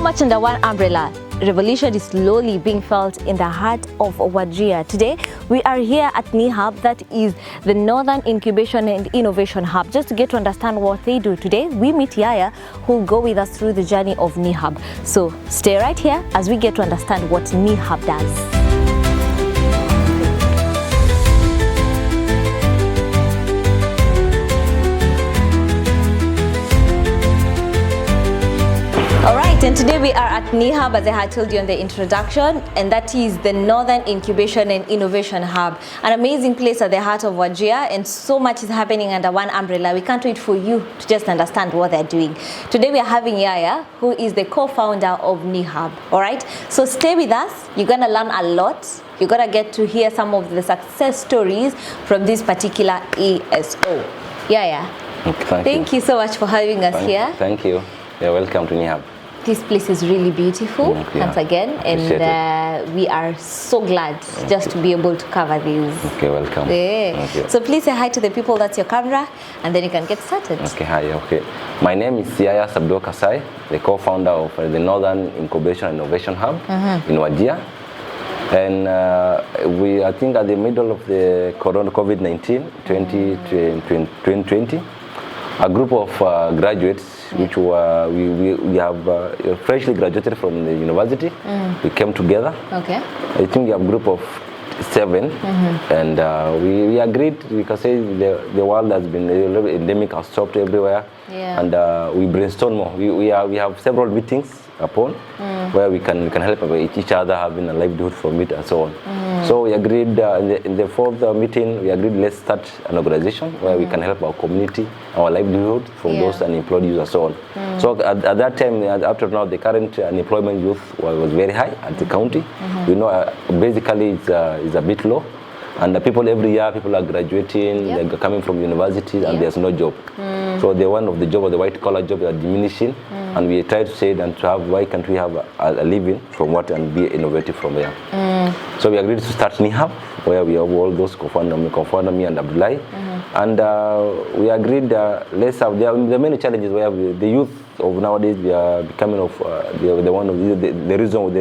much under one umbrella. Revolution is slowly being felt in the heart of Wajir. Today, we are here at NII-Hub, that is the Northern Incubation and Innovation Hub. Just to get to understand what they do today, we meet Yaya, who will go with us through the journey of NII-Hub. So stay right here as we get to understand what NII-Hub does. And today we are at NII-Hub, as I had told you in the introduction, and that is the Northern Incubation and Innovation Hub. An amazing place at the heart of Wajir, and so much is happening under one umbrella. We can't wait for you to just understand what they're doing. Today we are having Yaya, who is the co-founder of NII-Hub. All right, so stay with us. You're gonna learn a lot. You're gonna get to hear some of the success stories from this particular ESO. Yaya, thank you so much for having us here. Thank you. You're welcome to NII-Hub. This place is really beautiful, once again, and we are so glad just to be able to cover this. Okay, welcome. Thank you. So please say hi to the people. That's your camera, and then you can get started. Okay, hi. Okay, my name is Yaya Sabdo Kasai, the co-founder of the Northern Incubation and Innovation Hub in Wajir. And we, I think, at the middle of the COVID-19, 2020, a group of graduates, which were, we have freshly graduated from the university. We came together. Okay. I think we have a group of 7, and we agreed, because the world has been a little endemic, has stopped everywhere, and we brainstorm more. We have several meetings upon where we can help each other having a livelihood from it and so on. So we agreed in the 4th meeting, we agreed, let's start an organization where we can help our community, our livelihood from those unemployed youth and so on. So at that time, after now, the current unemployment youth was very high at the county. We know basically it's a bit low. And people every year, people are graduating, they're coming from universities, and there's no job. So the one of the job, of the white collar job, are diminishing. And we try to say and to have, why can't we have a living from what and be innovative from there? So we agreed to start NII-Hub, where we have all those co-founder me and Abdullahi. And we agreed, let's have, there are many challenges where the youth of nowadays, we are becoming of the one of the reason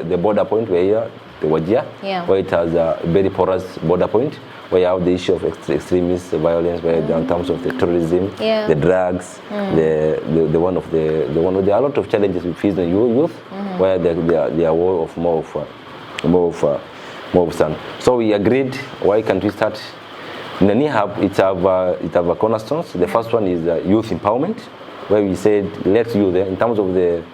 the border point we're here, the Wajir, where it has a very porous border point, where you have the issue of extremist violence, where in terms of the terrorism, the drugs, there are a lot of challenges we face in youth, where they are more of sun. So we agreed, why can't we start? In the NII-Hub, it have a cornerstones. The first one is youth empowerment, where we said let's use in terms of the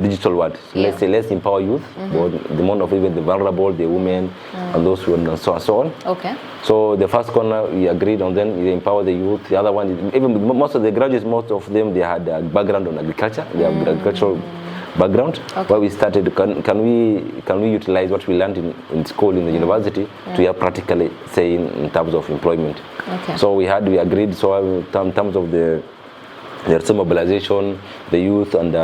digital world. So let's empower youth, the more of even the vulnerable, the women, and those who and so on. Okay. So the first corner we agreed on, then we empower the youth. The other one is even most of the graduates, most of them they had a background on agriculture. They have agricultural background. Where we started, can we utilize what we learned in school, in the university, to have practically saying in terms of employment. Okay. So we agreed. So in terms of there's mobilization, the youth, and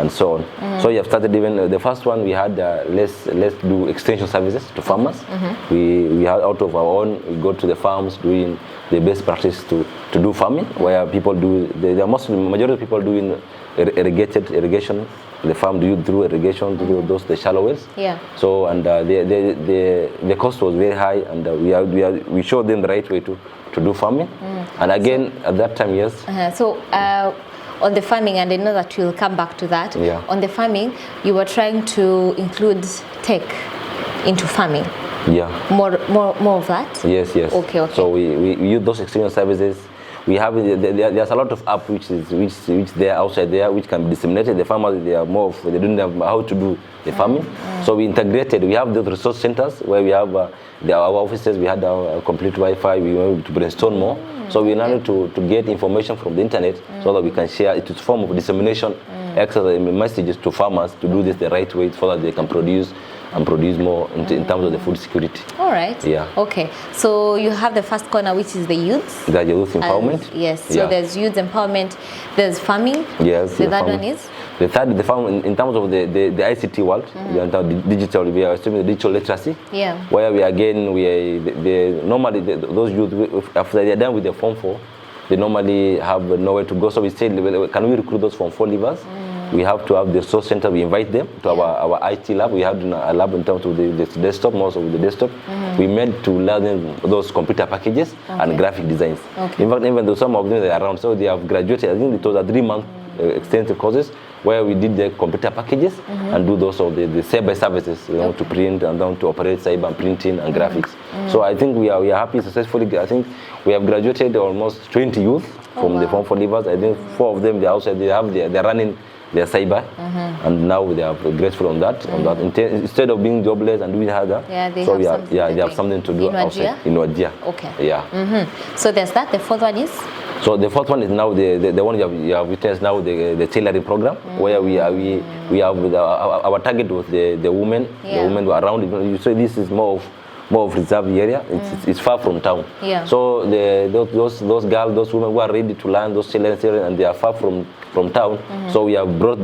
so on. So we have started even the first one. We had let's do extension services to farmers. We had out of our own. We go to the farms doing the best practice to do farming, where people do. The majority of people doing irrigation. The farm do through irrigation, through the shallow wells. So and the cost was very high, and we showed them the right way to do farming. And again, at that time, So on the farming, and I know that we'll come back to that. On the farming, you were trying to include tech into farming. More of that. Yes. Okay. So we use those external services. We have there's a lot of app which they are outside there, which can be disseminated. The farmers, they don't know how to do the farming. So we integrated. We have the resource centers where we have our offices. We had our complete Wi-Fi. We were able to brainstorm more. So we wanted to get information from the internet so that we can share it. It's a form of dissemination, exercise messages to farmers to do this the right way, so that they can produce more in terms of the food security. All right. Okay. So you have the first corner, which is the youth. The youth empowerment. So there's youth empowerment. There's farming. Yes. The third one is? The third, the farm in terms of the ICT world, digital, we are assuming the digital literacy. Where normally those youth, after they are done with the Form 4, they normally have nowhere to go. So we said, can we recruit those Form 4 leavers We have to have the resource center. We invite them to our IT lab. We have a lab in terms of the desktop, most of the desktop. We made to learn them those computer packages and graphic designs. In fact, even though some of them are around, so they have graduated. I think it was a 3-month extensive courses where we did the computer packages and do those of the cyber services, to print and down to operate cyber printing and graphics. So I think we are happy successfully. I think we have graduated almost 20 youth from the Form 4 leavers. I think 4 of them, they're outside, they're running their cyber, and now they are grateful on that. Instead of being jobless and doing harder, they have something to do outside in Wajir. Okay. Yeah. So there's that. The fourth one is? So the fourth one is now the one you have witnessed now, the tailoring program, where we have our target was the women, the women were around. You say this is more of reserve area. It's far from town. So those girls, those women who are ready to learn those tailoring, and they are far from town. So we have brought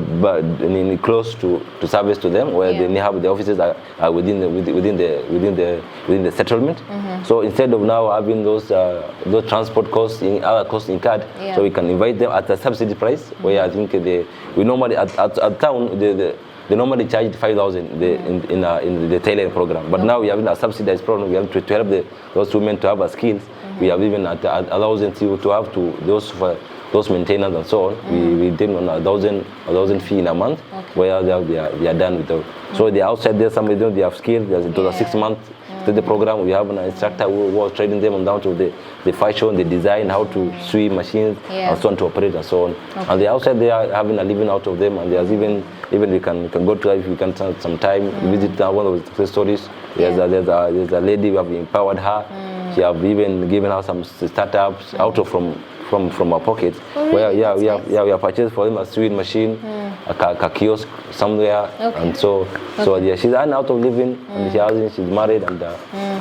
close to service to them, where they have the offices are within the settlement. So instead of now having those transport costs, other costs incurred, so we can invite them at a subsidy price, where I think we normally at town they normally charge 5,000 in the tailoring program, but now we have a subsidized program. We have to help those women to have a skills. We have even allows them to have those maintenance and so on. We take on 1,000 fee in a month, where they are done with them. So they are outside there. Some of them they have skills. There's a 6 months to the program. We have an instructor who was training them down to the fashion, the design, how to sew machines, and so on, to operate and so on. And they outside they are having a living out of them. And there's even we can go to, if we can spend some time, visit one of the success stories. There's a lady, we have empowered her. She have even given her some startups out of from our pockets, where we have purchased for them a sewing machine, a kiosk somewhere, and so she's out of living, and she's married and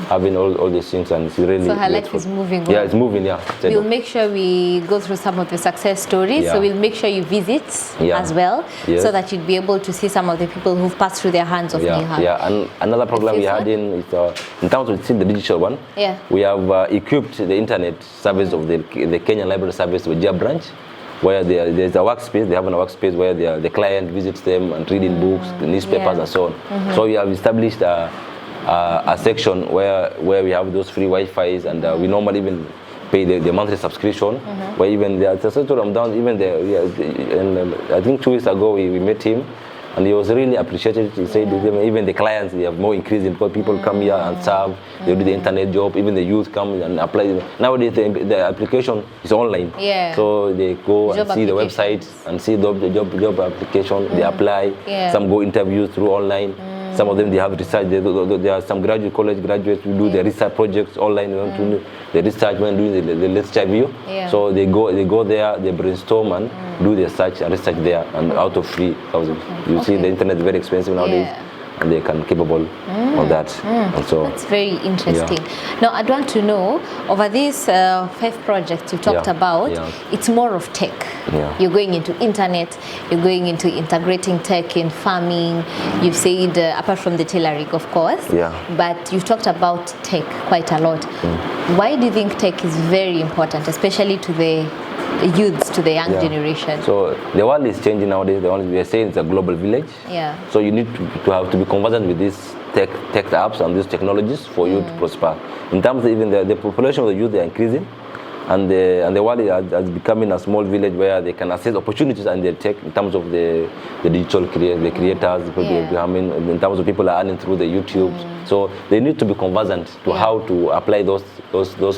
having all these things, and she's really so her life is moving. Yeah, it's moving. We'll make sure we go through some of the success stories. So we'll make sure you visit as well, so that you'd be able to see some of the people who've passed through their hands of NII-Hub. And another program we had in terms of the digital one. We have equipped the internet service of the Kenyan Library Service Wajir branch, where there's a workspace. They have a workspace where the client visits them and reading books, the newspapers, and so on. So we have established a section where we have those free Wi-Fi's, and we normally even pay the monthly subscription. Where even the down even and I think 2 weeks ago we met him. And he was really appreciated. He said even the clients, they have more increase because people come here and serve. They do the internet job. Even the youth come and apply. Nowadays the application is online. So they go and see the website and see the job application. They apply. Some go interviews through online. Some of them they have research. There are some college graduates who do the research projects online. To the research when doing the lecture review. So they go there, they brainstorm and do the research there, and out of free housing. You see, the internet is very expensive nowadays, and they can capable of that. And so that's very interesting. Now I'd want to know, over these 5 projects you talked about, it's more of tech. You're going into internet, you're going into integrating tech in farming. You've said apart from the tailoring, of course, but you've talked about tech quite a lot. Why do you think tech is very important, especially to the youths, to the young generation? So the world is changing nowadays. We are saying it's a global village. So you need to have to be conversant with these tech apps and these technologies for you to prosper. In terms of even the population of the youth, they are increasing, and the world is becoming a small village where they can access opportunities and their tech in terms of the digital creators, in terms of people are earning through the YouTube. So they need to be conversant to how to apply those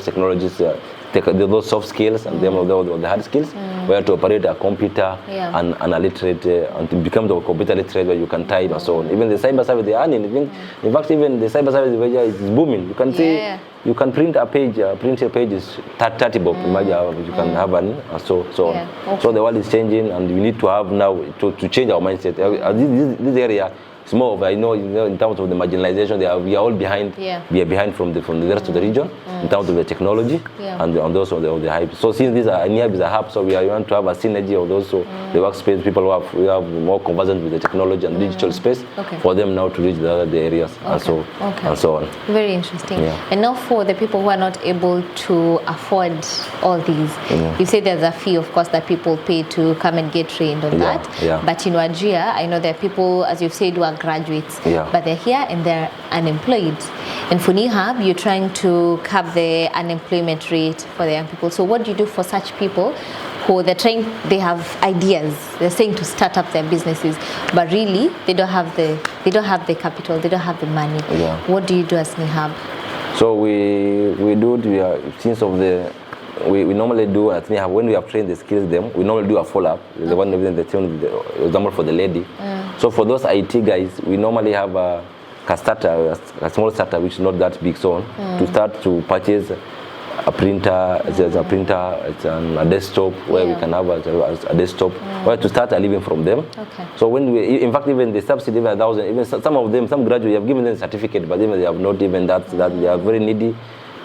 technologies, those soft skills and the hard skills, where to operate a computer and a literate, and to become the computer literate, where you can type and so on. Even the cyber service they are earning. In fact, even the cyber service is booming. You can see, you can print a page. Print a page is 30 bob. Imagine you can have an so on. So the world is changing, and we need to have now to change our mindset. This area, it's more of, you know, in terms of the marginalization, we are all behind. Yeah. We are behind from the rest of the region in terms of the technology and those of the hype. So since these are NII-Hub is a hub, so we want to have a synergy of those. So the workspace people who have more conversant with the technology and digital space for them now to reach the other areas and so on. Very interesting. Yeah. And now for the people who are not able to afford all these, you say there's a fee, of course, that people pay to come and get trained on that. Yeah. But in Wajir, I know there are people, as you've said, who are graduates, but they're here and they're unemployed. And for NII-Hub, you're trying to curb the unemployment rate for the young people. So what do you do for such people who they have ideas, they're saying to start up their businesses, but really they don't have the capital, they don't have the money. What do you do as NII-Hub? So we normally do at NII-Hub, when we have trained the skills them, we normally do a follow-up. The one the example for the lady. So for those IT guys, we normally have a small startup which is not that big, so to start to purchase a printer, it's a desktop where we can have a desktop, where to start a living from them. So when in fact, even the subsidy, even 1,000, even some of them, some graduates, have given them a certificate, but even they have not even that they are very needy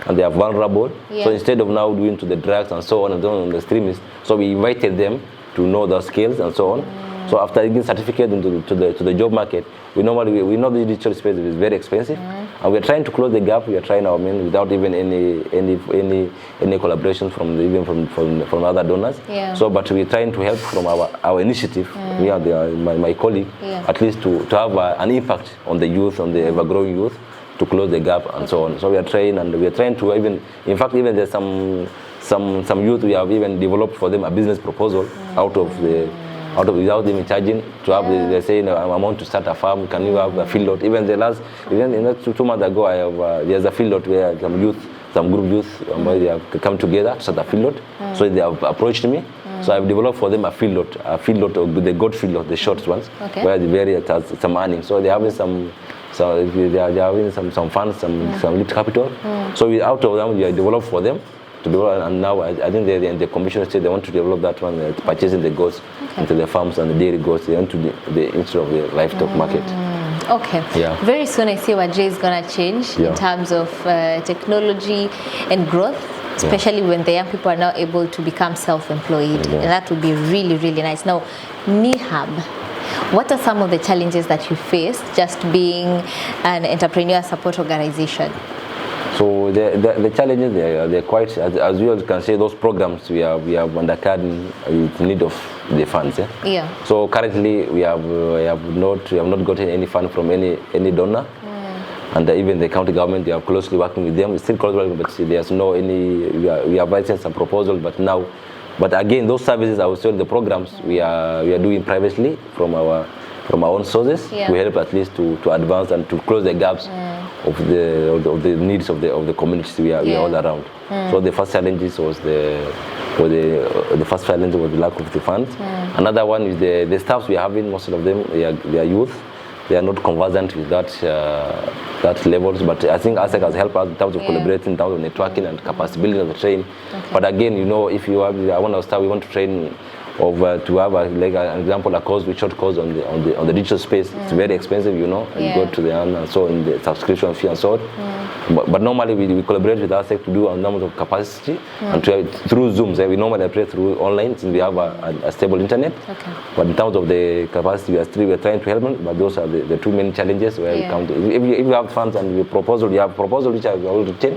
and they are vulnerable. So instead of now doing to the drugs and so on and on the extremists, so we invited them to know their skills and so on. So after getting certificate into the job market, we know the digital space is very expensive, and we are trying to close the gap. We are trying our means without even any collaboration from other donors. So, but we are trying to help from our initiative. We are my colleague, at least to have an impact on the youth, on the ever-growing youth, to close the gap and so on. So we are trying, and we are trying to even there's some youth we have even developed for them a business proposal without even charging to have they're saying I want to start a farm, can you have a field lot? Even 2 months ago I have there's a field lot where some group youth they have come together to start a field lot. So they have approached me. So I've developed for them a field lot of the goat field lot, the short ones, where the various has some earning. So they're having some funds, some little capital. So out of them we are developed for them to develop, and now I think they're in the commission state. They want to develop that one, purchasing the goats into the farms and the dairy goats. They want to the interest of the livestock market. Very soon I see Wajir is going to change in terms of technology and growth, especially when the young people are now able to become self-employed, and that would be really, really nice. Now, NII-Hub, what are some of the challenges that you face just being an entrepreneur support organization? So the challenges they're quite, as you can say, those programs we have undertaken in need of the funds. So currently we have not gotten any fund from any donor, and even the county government, they are closely working with them. We're still closely working, but there's no any. We are writing some proposals, but again, those services I was saying, the programs we are doing privately from our own sources to help at least to advance and to close the gaps of the needs of the communities we are all around. So the first challenges was the first challenge was the lack of the funds. Another one is the staffs we are having. Most of them they are youth. They are not conversant with that levels, but I think Assek has helped us in terms of collaborating, in terms of networking and capacity building of the train. But again, if you have, we want to train to have like an example, a short course on the digital space. It's very expensive, you go to the and so in the subscription fee and so on. But normally we collaborate with Assek to do a number of capacity and through Zoom. We normally operate through online since we have a stable internet. But in terms of the capacity, we are trying to help them. But those are the two main challenges where we come to. If you have funds and you have proposal which I will retain,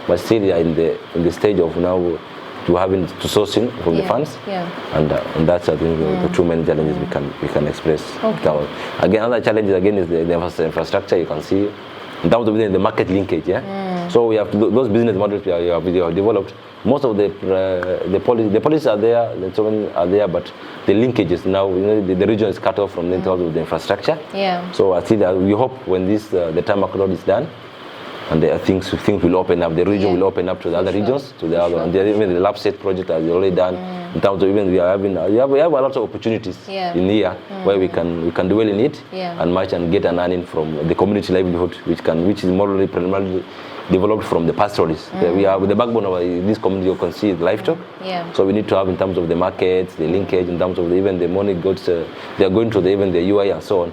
but still you are in the stage of now to sourcing from the funds, and that's I think the two main challenges we can express. Again, another challenge is the infrastructure. You can see in terms of the market linkage. So we have those business models we have developed. Most of the policies are there, the children are there, but the linkages now, the region is cut off from the terms of the infrastructure. So I see that we hope when the tarmac road is done, and things will open up. The region will open up to the other regions, to the other, and even the lab set project has already done. In terms of even we have a lot of opportunities in here where we can dwell in it and match and get an earning from the community livelihood, which is more primarily developed from the pastoralists. We are with the backbone of this community. You can see livestock. So we need to have in terms of the markets, the linkage, in terms of even the money goods. They are going to even the UI and so on.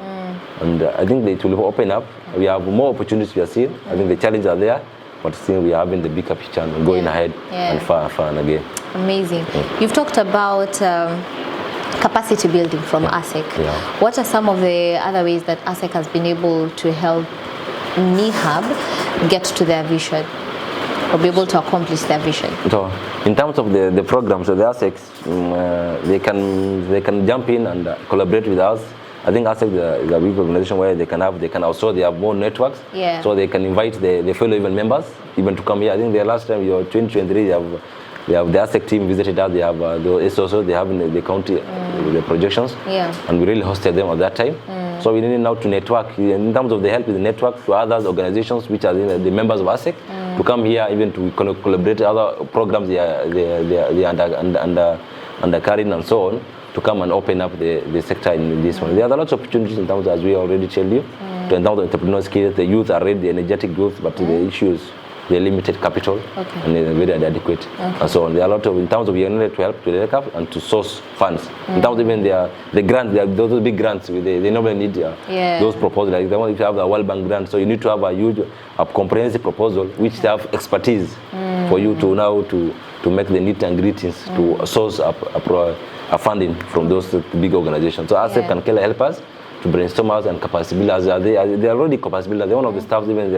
and I think it will open up. We have more opportunities we are seeing. I think the challenges are there, but still we are having the bigger picture and going ahead and far and again. Amazing. You've talked about capacity building from Assek. What are some of the other ways that Assek has been able to help NII-Hub get to their vision or be able to accomplish their vision? So, in terms of the programs, so the Assek, they can jump in and collaborate with us. I think Assek is a big organization where they can also they have more networks, so they can invite the fellow even members even to come here. I think the last time, 2023, they have the Assek team visited us. They have the ASALs, they have in the county the projections, and we really hosted them at that time. So we need now to network in terms of the help with the network to other organizations which are the members of Assek to come here even to collaborate other programs they are undercarrying and so on, to come and open up the sector in this one. There are lots of opportunities in terms of, as we already tell you, in terms of entrepreneurial skills. The youth are ready, the energetic youth, but the issues, the limited capital and they're very inadequate and so on. There are a lot of, in terms of we need to help to the up and to source funds. In terms of even the grants, those big grants, they normally need those proposals. Like the one if you have the World Bank grant, so you need to have a huge, comprehensive proposal which have expertise for you to now to make the nitty and gritties to source a funding from those big organizations. So Assek can help us to brainstorm us and capacity builders. They are already capacity builders. They're one of the staff, even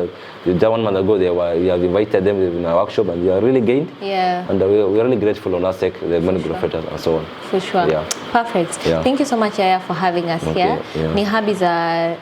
the 1 month ago, we have invited them in our workshop and they are really gained. And we're really grateful on Assek, the money professors and so on. For sure. Perfect. Thank you so much, Yaya, for having us here. NII-Hub is a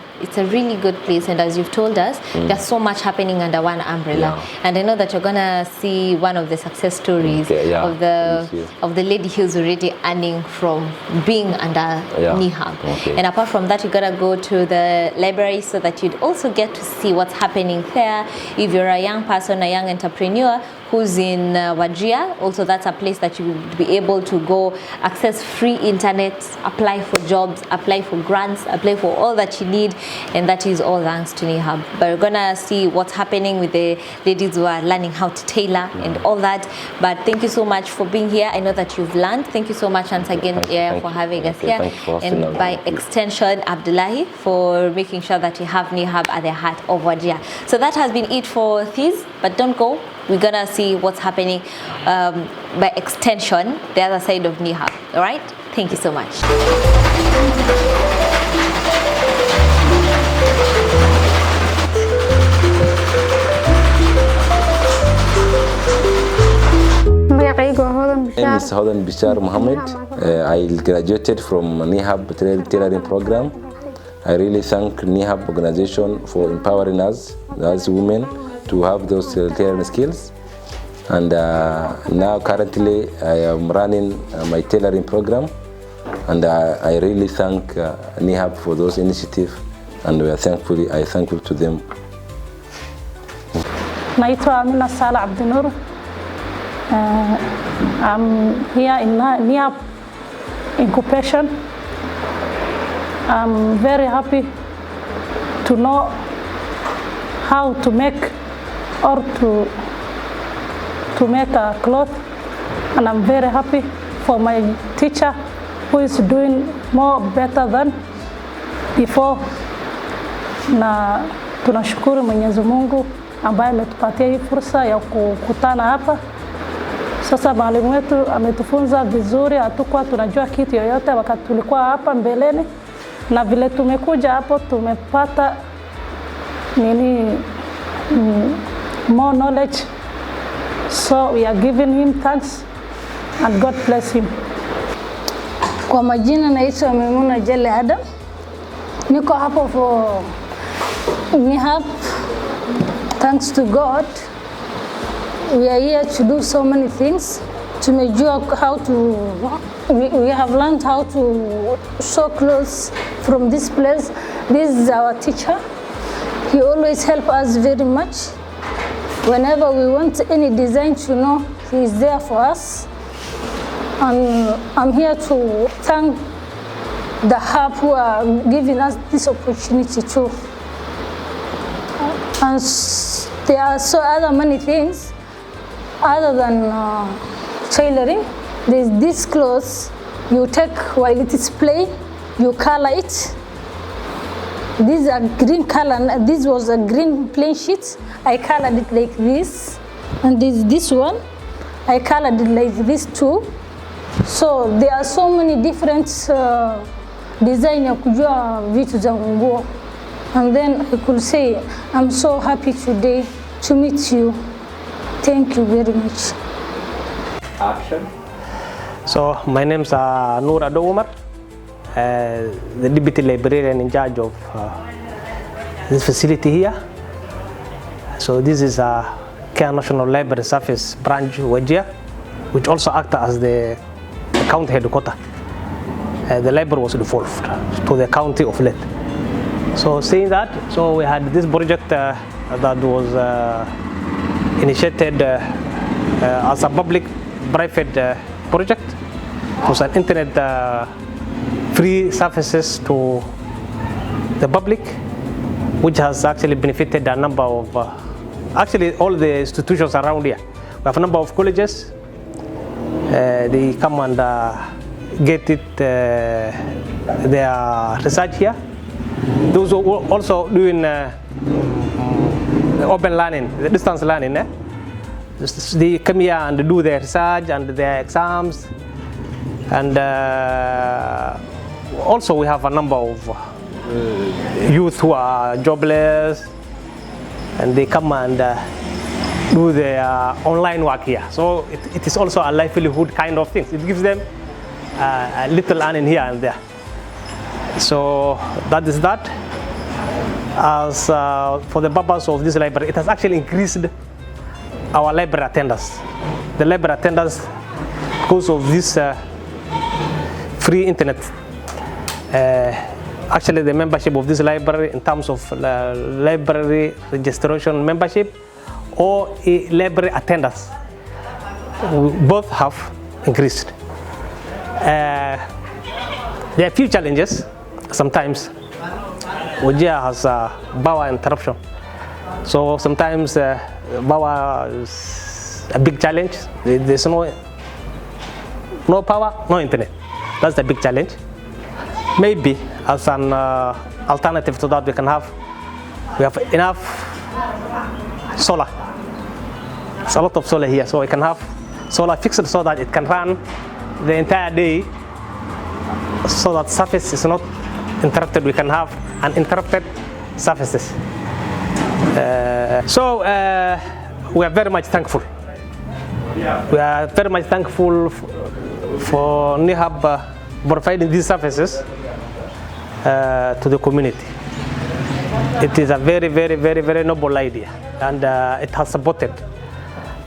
really good place, and as you've told us, there's so much happening under one umbrella. And I know that you're gonna see one of the success stories of the lady who's already earning from being under NII-Hub. And apart from that, you gotta go to the library so that you'd also get to see what's happening there. If you're a young person, a young entrepreneur who's in Wajir, also that's a place that you would be able to go access free internet, apply for jobs, apply for grants, apply for all that you need, and that is all thanks to NII-Hub. But we're gonna see what's happening with the ladies who are learning how to tailor and all that. But thank you so much for being here. I know that you've learned. Thank you so much once again for having us here, and by extension Abdullahi for making sure that you have NII-Hub at the heart of Wajir. So that has been it for this, but don't go. We're gonna see what's happening by extension, the other side of NII-Hub. All right? Thank you so much. My name is Hodan Bishar Mohammed. I graduated from NII-Hub tailoring program. I really thank NII-Hub organization for empowering us as women to have those tailoring skills. And now currently I am running my tailoring program, and I really thank NII-Hub for those initiatives, and we are thankful to them. Naitwa Amina Sala Abdinur. I'm here in NII-Hub incubation. I'm very happy to know how to make or to make a cloth, and I'm very happy for my teacher who is doing better than before. Na tunashukuru Mwenyezi Mungu ambaye ametupatia hii fursa ya kukutana hapa. Sasa mwalimu wetu ametufunza vizuri, hatukuwa tunajua kitu yoyote wakati tulikuwa hapa mbeleni, na vile tumekuja hapo tumepata more knowledge. So we are giving him thanks and God bless him. Kwa majina naitwa Maimuna Jelle Adam. Niko hapo for NII-Hub. Thanks to God, we are here to do so many things. Tumejua how to, we have learned how to sew clothes from this place. This is our teacher. He always helps us very much. Whenever we want any design to know, he is there for us. And I'm here to thank the Hub who are giving us this opportunity too. And there are so other many things other than tailoring. There's this clothes you take while it is plain, you color it, This is a green color. This was a green plain sheet. I colored it like this, and this one, I colored it like this too. So there are so many different design ya kujua vitu za nguo. And then I could say, I'm so happy today to meet you. Thank you very much. Action. So my name is Noor Ado Omar, the deputy librarian in charge of this facility here. So this is a Kenya National Library Service branch Wajir, which also acts as the county headquarters. The library was devolved to the county of Leyte. So saying that, so we had this project that was initiated as a public-private project. It was an internet free services to the public, which has actually benefited a number of, actually all the institutions around here. We have a number of colleges. They come and get it, their research here. Those who are also doing open learning, the distance learning. They come here and do their research and their exams. And also we have a number of youth who are jobless, and they come and do their online work here. So it is also a livelihood kind of thing. It gives them a little earning here and there. So that is that. As for the purpose of this library, it has actually increased our library attendance. The library attendance, because of this free internet, actually the membership of this library in terms of library registration membership or library attendance, both have increased. There are a few challenges. Sometimes Wajir has power interruption. So sometimes power is a big challenge. There's no power, no internet. That's the big challenge. Maybe as an alternative to that, we have enough solar. There's a lot of solar here, so we can have solar fixed so that it can run the entire day, so that service is not interrupted. We can have uninterrupted services. So we are very much thankful. We are very much thankful for NII-Hub providing these services to the community. It is a very, very, very, very noble idea, and it has supported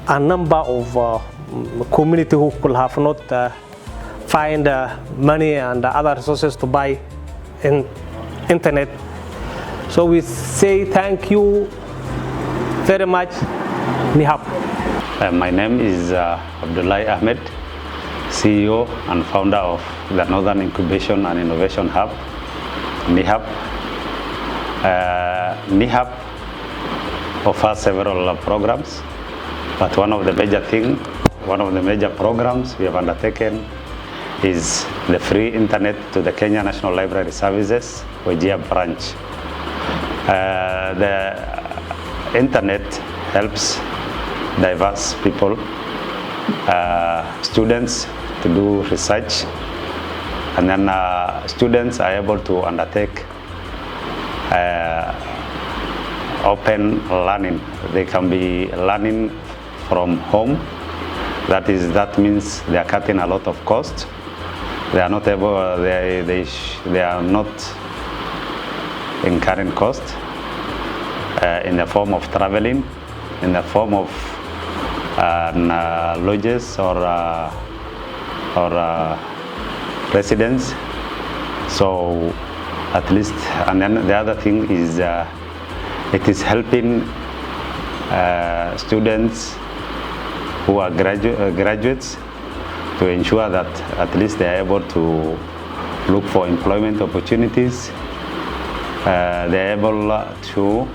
a number of community who could have not find money and other resources to buy internet. So we say thank you very much, NII-Hub. My name is Abdullahi Ahmed, CEO and founder of the Northern Incubation and Innovation Hub, NII-Hub. NII-Hub offers several programs, but one of the major programs we have undertaken is the free internet to the Kenya National Library Services, Wajir branch. The internet helps diverse people, students to do research, and then students are able to undertake open learning. They can be learning from home. That means they are cutting a lot of cost. They are not able. They are not incurring cost in the form of traveling, in the form of lodges or residence. So at least, and then the other thing is it is helping students who are graduates to ensure that at least they are able to look for employment opportunities. They are able to,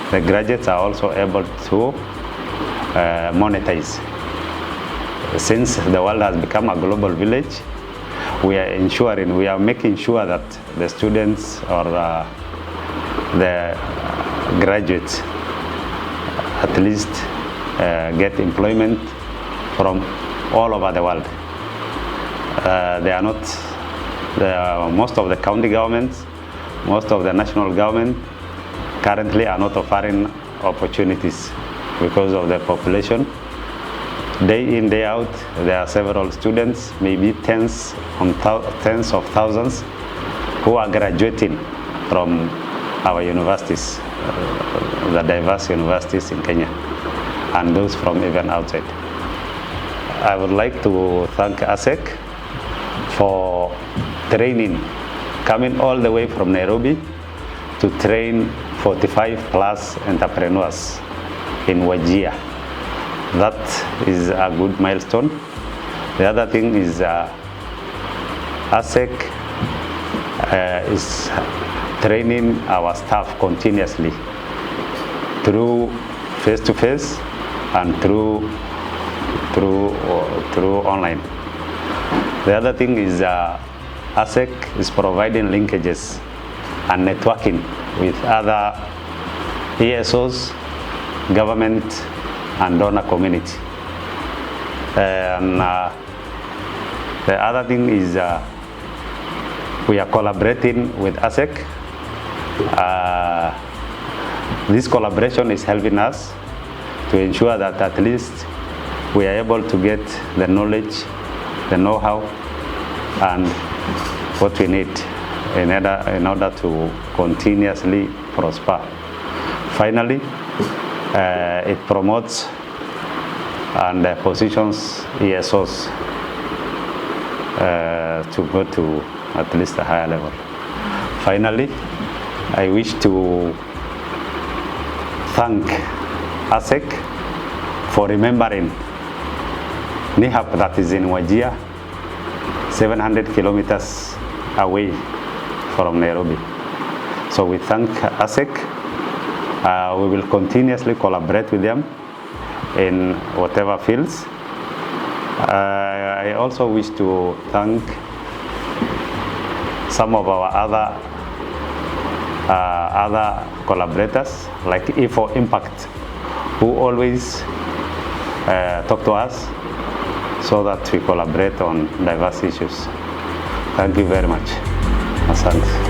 the graduates are also able to monetize. Since the world has become a global village, we are making sure that the students or the graduates at least get employment from all over the world. They are not, most of the county governments, most of the national government currently are not offering opportunities because of the population. Day in, day out, there are several students, maybe tens of thousands, who are graduating from our universities, the diverse universities in Kenya, and those from even outside. I would like to thank Assek for training, coming all the way from Nairobi to train 45 plus entrepreneurs in Wajir. That is a good milestone. The other thing is Assek is training our staff continuously through face-to-face and through online. The other thing is Assek is providing linkages and networking with other ASALs, government and donor community. And the other thing is we are collaborating with Assek. This collaboration is helping us to ensure that at least we are able to get the knowledge, the know-how, and what we need in order to continuously prosper. Finally, it promotes and positions ESOs to go to at least a higher level. Finally, I wish to thank Assek for remembering NII-Hub that is in Wajir, 700 kilometers away from Nairobi. So we thank Assek. We will continuously collaborate with them in whatever fields. I also wish to thank some of our other collaborators like E4 Impact, who always talk to us so that we collaborate on diverse issues. Thank you very much. Asante.